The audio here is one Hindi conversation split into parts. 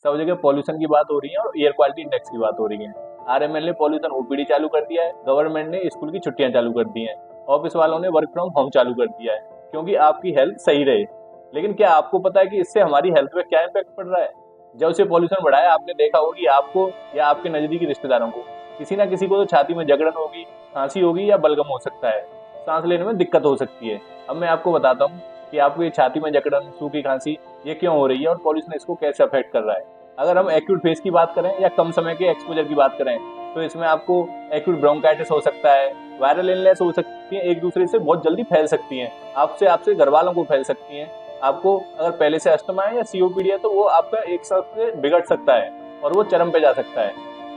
सब जगह पॉल्यूशन की बात हो रही है और एयर क्वालिटी इंडेक्स की बात हो रही है। आरएमएल ने पॉल्यूशन ओपीडी चालू कर दिया है, गवर्नमेंट ने स्कूल की छुट्टियां चालू कर दी हैं, ऑफिस वालों ने वर्क फ्रॉम होम चालू कर दिया है, क्योंकि आपकी हेल्थ सही रहे। लेकिन क्या आपको पता है कि इससे हमारी हेल्थ पे क्या इम्पैक्ट पड़ रहा है? जब से पॉल्यूशन बढ़ा है, आपने देखा होगा कि आपको या आपके नजदीकी रिश्तेदारों को किसी ना किसी को तो छाती में जकड़न होगी, खांसी होगी या बलगम हो सकता है, सांस लेने में दिक्कत हो सकती है। अब मैं आपको बताता हूँ कि आपको ये छाती में जकड़न, सूखी खांसी ये क्यों हो रही है और पॉल्यूशन इसको कैसे अफेक्ट कर रहा है। अगर हम एक्यूट फेज की बात करें या कम समय के एक्सपोजर की बात करें, तो इसमें आपको एक्यूट ब्रोंकाइटिस हो सकता है, वायरल इलनेस हो सकती है, एक दूसरे से बहुत जल्दी फैल सकती हैं, आपसे घर वालों को फैल सकती हैं। आपको अगर पहले से अस्थमा है या सीओपीडी है तो वो आपका एक साथ से बिगड़ सकता है और वो चरम पे जा सकता है।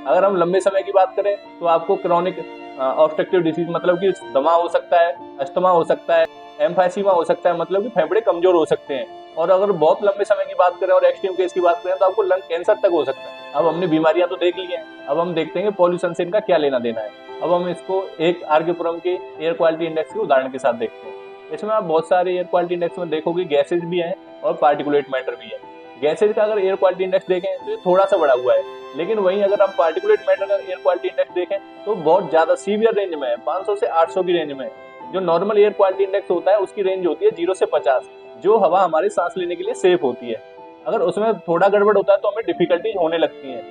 अगर हम लंबे समय की बात करें तो आपको क्रोनिक ऑब्स्ट्रक्टिव डिसीज मतलब कि दमा हो सकता है, अस्थमा हो सकता है, एम्फाइसीमा हो सकता है, मतलब कि फेफड़े कमजोर हो सकते हैं। और अगर बहुत लंबे समय की बात करें और एक्सट्रीम केस की बात करें तो आपको लंग कैंसर तक हो सकता है। अब हमने बीमारियां तो देख ली हैं, अब हम देखते हैं पॉल्यूशन से इनका क्या लेना देना है। अब हम इसको एक आरकेपुरम के एयर क्वालिटी इंडेक्स के उदाहरण के साथ देखते हैं। इसमें आप बहुत सारे एयर क्वालिटी इंडेक्स में देखोगे गैसेज भी हैं और पार्टिकुलेट मैटर भी है। गैसेज का अगर एयर क्वालिटी इंडेक्स देखें तो ये थोड़ा सा बढ़ा हुआ है, लेकिन वहीं अगर हम पार्टिकुलेट मैटर का एयर क्वालिटी इंडेक्स देखें तो बहुत ज्यादा सीवियर रेंज में है, 500 से 800 की रेंज में। जो नॉर्मल एयर क्वालिटी इंडेक्स होता है उसकी रेंज होती है 0 से 50, जो हवा हमारे सांस लेने के लिए सेफ होती है। अगर उसमें थोड़ा गड़बड़ होता है तो हमें डिफिकल्टी होने लगती है।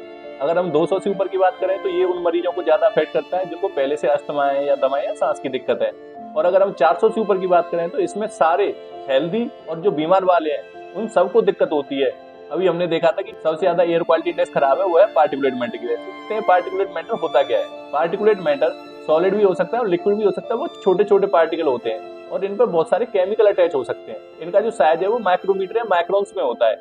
अगर हम 200 से ऊपर की बात करें तो ये उन मरीजों को ज्यादा अफेक्ट करता है जिनको पहले से अस्थमा है या दमा या सांस की दिक्कत है। और अगर हम 400 से ऊपर की बात करें तो इसमें सारे हेल्दी और जो बीमार वाले हैं उन सबको दिक्कत होती है। अभी हमने देखा था कि सबसे ज्यादा एयर क्वालिटी इंडेक्स खराब है वो है पार्टिकुलेट मैटर की वजह से। पार्टिकुलेट मैटर होता क्या है? पार्टिकुलेट मैटर सॉलिड भी हो सकता है और लिक्विड भी हो सकता है। वो छोटे छोटे पार्टिकल होते हैं और इन पर बहुत सारे केमिकल अटैच हो सकते हैं। इनका जो साइज है वो माइक्रोमीटर या माइक्रोन्स में होता है।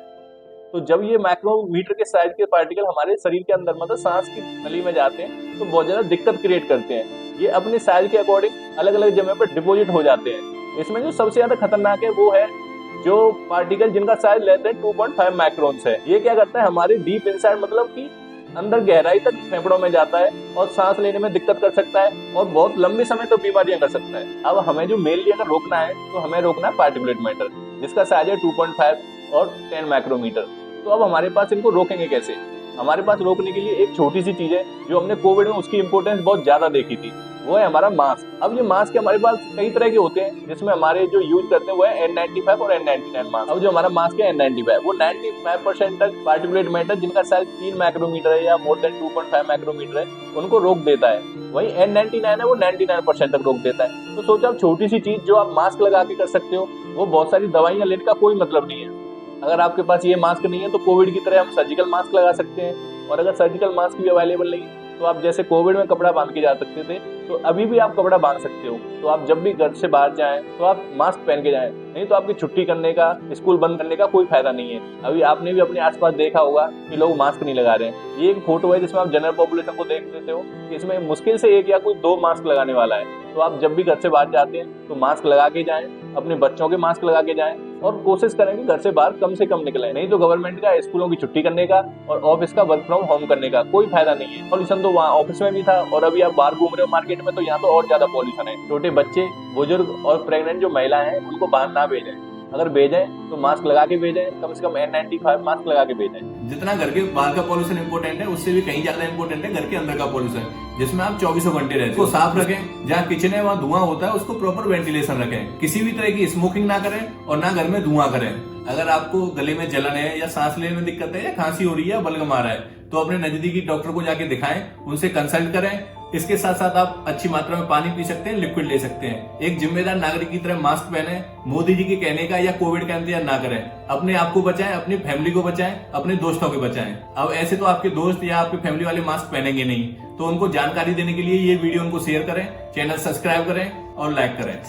तो जब ये माइक्रोमीटर के साइज के पार्टिकल हमारे शरीर के अंदर मतलब सांस की नली में जाते हैं तो बहुत ज्यादा दिक्कत क्रिएट करते हैं। ये अपने साइज के अकॉर्डिंग अलग अलग जगह पर डिपोजिट हो जाते हैं। इसमें जो सबसे ज्यादा खतरनाक है वो है जो पार्टिकल जिनका साइज लेस देन 2.5 माइक्रोन्स है। ये क्या करता है, हमारे डीप इनसाइड मतलब कि अंदर गहराई तक फेफड़ों में जाता है और सांस लेने में दिक्कत कर सकता है और बहुत लंबे समय तक बीमारियां कर सकता है। अब हमें जो मेनली अगर रोकना है तो हमें रोकना है पार्टिकुलेट मैटर, जिसका साइज है 2.5 और 10 माइक्रोमीटर। तो अब हमारे पास इनको रोकेंगे कैसे? हमारे पास रोकने के लिए एक छोटी सी चीज है जो हमने कोविड में उसकी इंपोर्टेंस बहुत ज्यादा देखी थी, वो है हमारा मास्क। अब ये मास्क हमारे पास कई तरह के होते हैं, जिसमें हमारे जो यूज करते हैं वो है N95 और N99 मास्क। अब जो हमारा मास्क है N95 वो 95% तक पार्टिकुलेट मैटर जिनका साइज 3 माइक्रोमीटर है या मोर देन 2.5 माइक्रोमीटर है उनको रोक देता है। वही N99 है वो 99% तक रोक देता है। तो सोचो आप छोटी सी चीज जो आप मास्क लगा के कर सकते हो, वो बहुत सारी दवाइयां लेने का कोई मतलब नहीं है। अगर आपके पास ये मास्क नहीं है तो कोविड की तरह हम सर्जिकल मास्क लगा सकते हैं। और अगर सर्जिकल मास्क भी अवेलेबल नहीं है तो आप जैसे कोविड में कपड़ा बांध के जा सकते थे तो अभी भी आप कपड़ा बांध सकते हो। तो आप जब भी घर से बाहर जाएं तो आप मास्क पहन के जाएं, नहीं तो आपकी छुट्टी करने का, स्कूल बंद करने का कोई फायदा नहीं है। अभी आपने भी अपने आसपास देखा होगा कि लोग मास्क नहीं लगा रहे हैं। ये एक फोटो है जिसमें आप जनरल पॉपुलेशन को देख लेते हो कि इसमें मुश्किल से एक या कोई 2 मास्क लगाने वाला है। तो आप जब भी घर से बाहर जाते हैं तो मास्क लगा के जाएं, अपने बच्चों के मास्क लगा के जाएं और कोशिश करें कि घर से बाहर कम से कम निकलें। नहीं तो गवर्नमेंट का स्कूलों की छुट्टी करने का और ऑफिस का वर्क फ्रॉम होम करने का कोई फायदा नहीं है। पॉल्यूशन तो वहाँ ऑफिस में भी था और अभी आप बाहर घूम रहे हो मार्केट में तो यहाँ तो और ज्यादा पॉल्यूशन है। छोटे बच्चे, बुजुर्ग और प्रेग्नेंट जो महिलाएं हैं उनको बाहर ना भेजें। अगर भेजें तो मास्क लगा के भेजें, कम से कम N95 मास्क लगा के भेजें। जितना घर के बाहर का पॉल्यूशन इंपॉर्टेंट है उससे भी कहीं ज्यादा इंपॉर्टेंट है घर के अंदर का पॉल्यूशन, जिसमें आप 24 घंटे रहते हैं। उसको साफ रखें, जहाँ किचन है वहाँ धुआं होता है उसको प्रॉपर वेंटिलेशन रखें, किसी भी तरह की स्मोकिंग ना करें और ना घर में धुआं करें। अगर आपको गले में जलन है या सांस लेने में दिक्कत है या खांसी हो रही है या बलगम आ रहा है तो अपने नजदीकी डॉक्टर को जाके दिखाएं, उनसे कंसल्ट करें। इसके साथ साथ आप अच्छी मात्रा में पानी पी सकते हैं, लिक्विड ले सकते हैं। एक जिम्मेदार नागरिक की तरह मास्क पहने, मोदी जी के कहने का या कोविड का इंतजार ना करें। अपने आप को बचाएं, अपनी फैमिली को बचाएं, अपने दोस्तों को बचाएं। अब ऐसे तो आपके दोस्त या आपकी फैमिली वाले मास्क पहनेंगे नहीं, तो उनको जानकारी देने के लिए ये वीडियो उनको शेयर करें, चैनल सब्सक्राइब करें और लाइक करें।